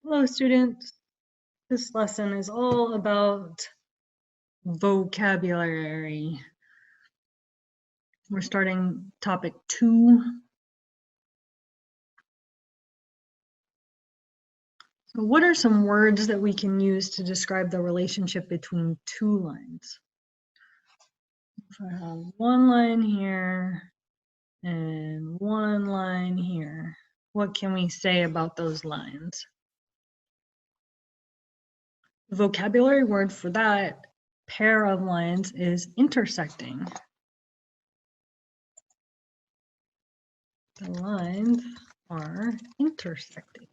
Hello, students. This lesson is all about vocabulary. We're starting topic 2. So what are some words that we can use to describe the relationship between two lines? If I have one line here and one line here, what can we say about those lines? The vocabulary word for that pair of lines is intersecting. The lines are intersecting.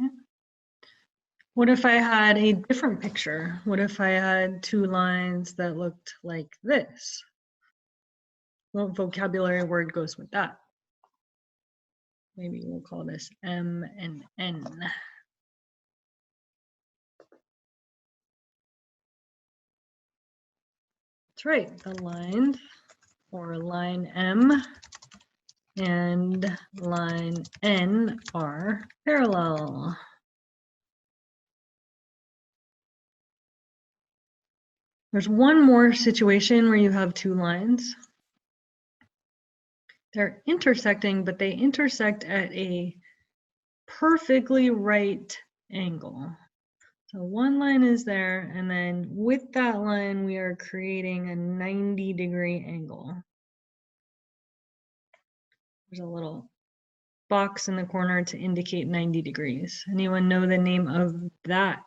Okay. What if I had a different picture? What if I had two lines that looked like this? What vocabulary word goes with that? Maybe we'll call this M and N. That's right, the lines, or line M and line N are parallel. There's one more situation where you have two lines. They're intersecting, but they intersect at a perfectly right angle. So one line is there, and then with that line, we are creating a 90-degree angle. There's a little box in the corner to indicate 90 degrees. Anyone know the name of that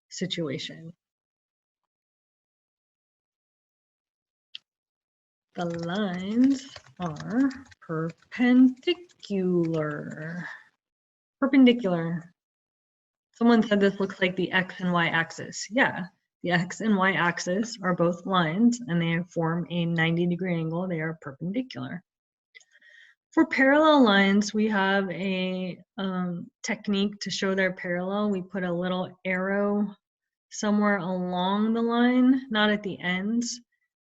situation? The lines are perpendicular. Perpendicular. Someone said this looks like the X and Y axis. Yeah, the X and Y axis are both lines and they form a 90-degree angle. They are perpendicular. For parallel lines, we have a technique to show they're parallel. We put a little arrow somewhere along the line, not at the ends.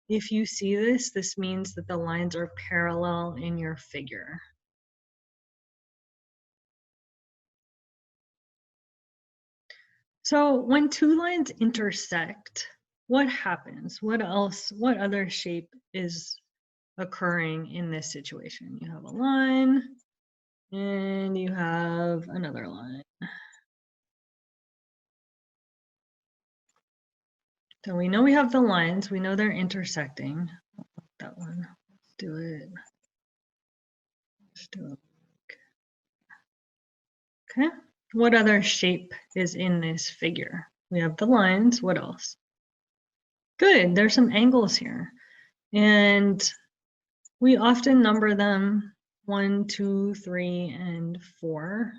If you see this, this means that the lines are parallel in your figure. So when two lines intersect, what happens? What else, what other shape is occurring in this situation? You have a line and you have another line. So we know we have the lines, we know they're intersecting. That one, let's do it. Let's do it. Okay, what other shape is in this figure? We have the lines, what else? Good, there's some angles here. And we often number them 1, 2, 3, and 4.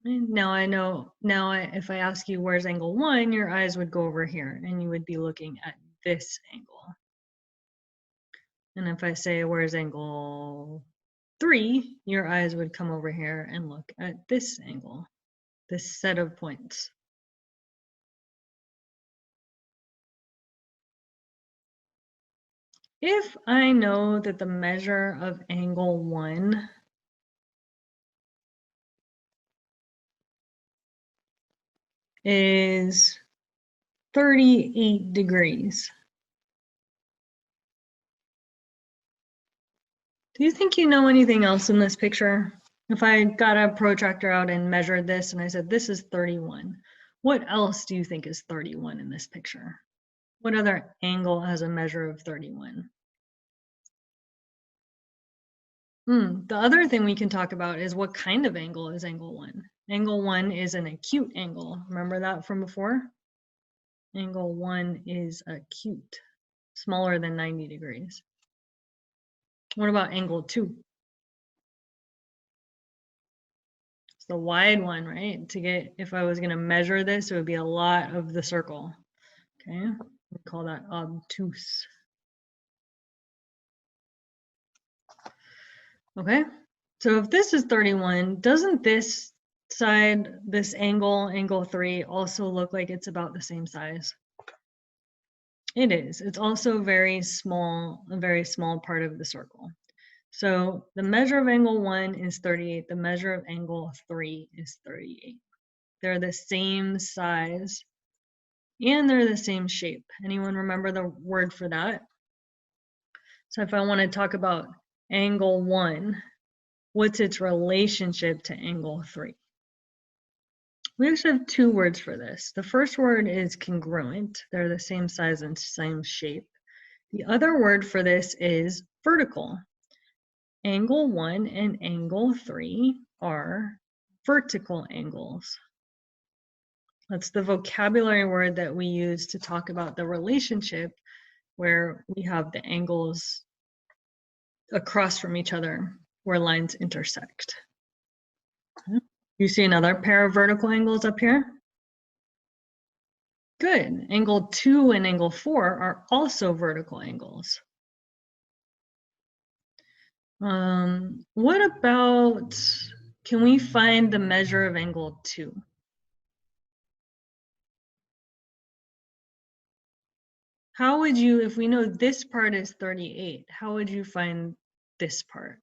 And now I know, if I ask you where's angle 1, your eyes would go over here and you would be looking at this angle. And if I say where's angle 3, your eyes would come over here and look at this angle, this set of points. If I know that the measure of angle 1 is 38 degrees, do you think you know anything else in this picture? If I got a protractor out and measured this and I said, this is 31, what else do you think is 31 in this picture? What other angle has a measure of 31? The other thing we can talk about is what kind of angle is angle 1? Angle 1 is an acute angle. Remember that from before? Angle 1 is acute, smaller than 90 degrees. What about angle 2? It's the wide one, right? To get, if I was going to measure this, it would be a lot of the circle. Okay, we call that obtuse. Okay, so if this is 31, doesn't this side, this angle, angle 3, also look like it's about the same size? It is. It's also very small, a very small part of the circle. So the measure of angle 1 is 38. The measure of angle 3 is 38. They're the same size and they're the same shape. Anyone remember the word for that? So if I want to talk about angle 1, what's its relationship to angle 3? We actually have two words for this. The first word is congruent. They're the same size and same shape. The other word for this is vertical. Angle 1 and angle 3 are vertical angles. That's the vocabulary word that we use to talk about the relationship where we have the angles across from each other where lines intersect. You see another pair of vertical angles up here? Good. Angle 2 and angle 4 are also vertical angles. What about, can we find the measure of angle 2? How would you, if we know this part is 38, how would you find this part?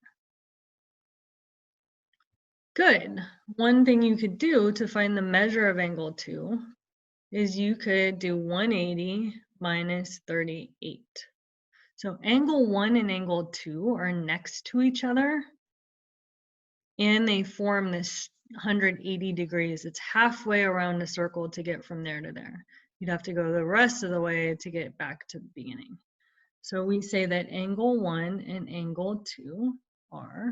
Good. One thing you could do to find the measure of angle 2 is you could do 180 minus 38. So angle 1 and angle 2 are next to each other and they form this 180 degrees. It's halfway around a circle to get from there to there. You'd have to go the rest of the way to get back to the beginning. So we say that angle 1 and angle 2 are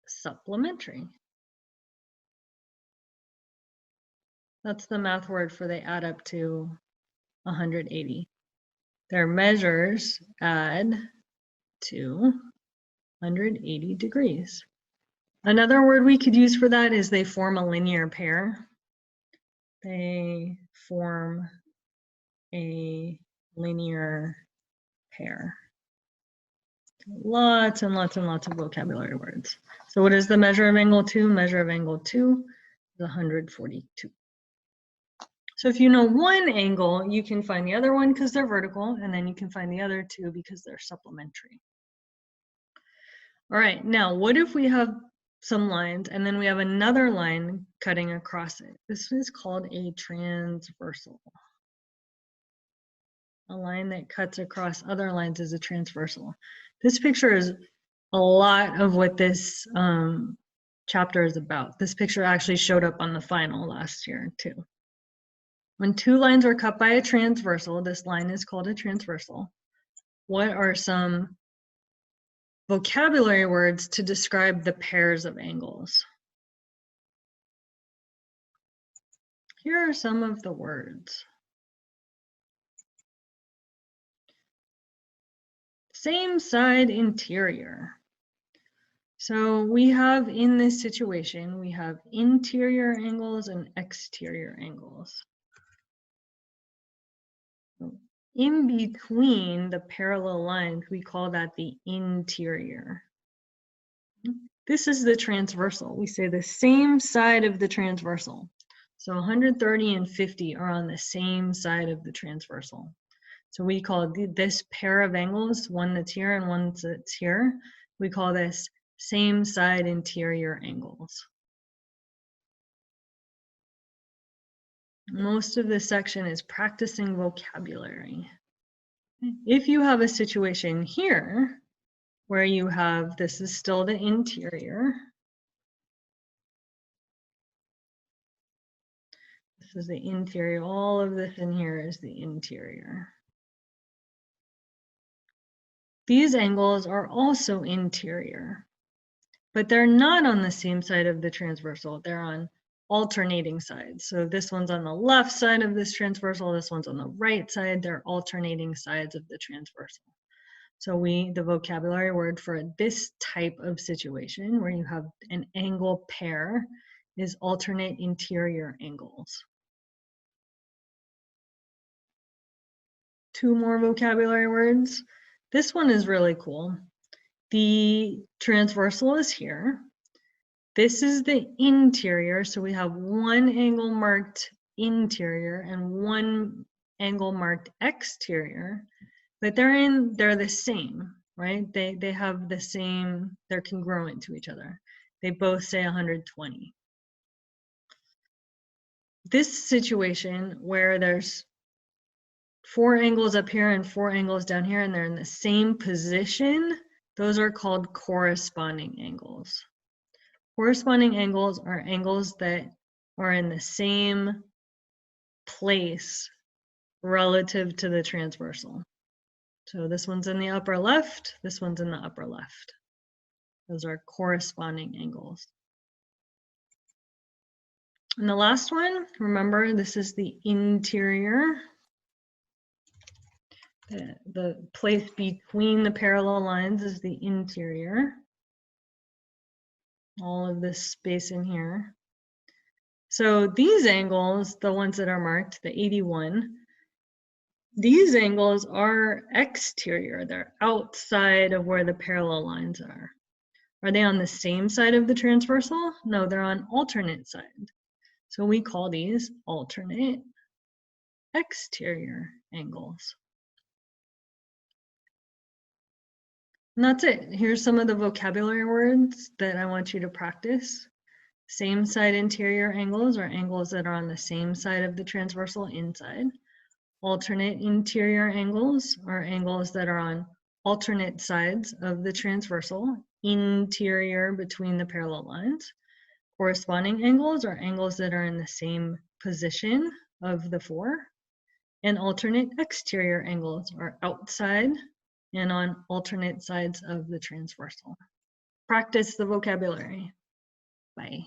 supplementary. That's the math word for they add up to 180. Their measures add to 180 degrees. Another word we could use for that is they form a linear pair. They form a linear pair. Lots and lots and lots of vocabulary words. So what is the measure of angle 2? Measure of angle 2 is 142. So if you know one angle, you can find the other one because they're vertical, and then you can find the other two because they're supplementary. All right, now what if we have some lines and then we have another line cutting across it? This is called a transversal. A line that cuts across other lines is a transversal. This picture is a lot of what this chapter is about. This picture actually showed up on the final last year too. When two lines are cut by a transversal, this line is called a transversal. What are some vocabulary words to describe the pairs of angles? Here are some of the words. Same side interior. So we have in this situation, we have interior angles and exterior angles. In between the parallel lines, we call that the interior. This is the transversal. We say the same side of the transversal. So 130 and 50 are on the same side of the transversal. So we call this pair of angles, one that's here and one that's here, we call this same side interior angles. Most of this section is practicing vocabulary. If you have a situation here where you have, this is still the interior. This is the interior. All of this in here is the interior. These angles are also interior, but they're not on the same side of the transversal. They're on alternating sides. So this one's on the left side of this transversal, this one's on the right side. They're alternating sides of the transversal. So the vocabulary word for this type of situation where you have an angle pair is alternate interior angles. Two more vocabulary words. This one is really cool. The transversal is here. This is the interior, so we have one angle marked interior and one angle marked exterior. but they're the same, right? They have the same, they're congruent to each other. They both say 120. This situation where there's 4 angles up here and 4 angles down here, and they're in the same position, those are called corresponding angles. Corresponding angles are angles that are in the same place relative to the transversal. So this one's in the upper left, this one's in the upper left. Those are corresponding angles. And the last one, remember, this is the interior. The place between the parallel lines is the interior. All of this space in here. So these angles, the ones that are marked, the 81, these angles are exterior. They're outside of where the parallel lines are. Are they on the same side of the transversal? No, they're on alternate side. So we call these alternate exterior angles. And that's it. Here's some of the vocabulary words that I want you to practice. Same side interior angles are angles that are on the same side of the transversal inside. Alternate interior angles are angles that are on alternate sides of the transversal, interior between the parallel lines. Corresponding angles are angles that are in the same position of the 4. And alternate exterior angles are outside and on alternate sides of the transversal. Practice the vocabulary. Bye.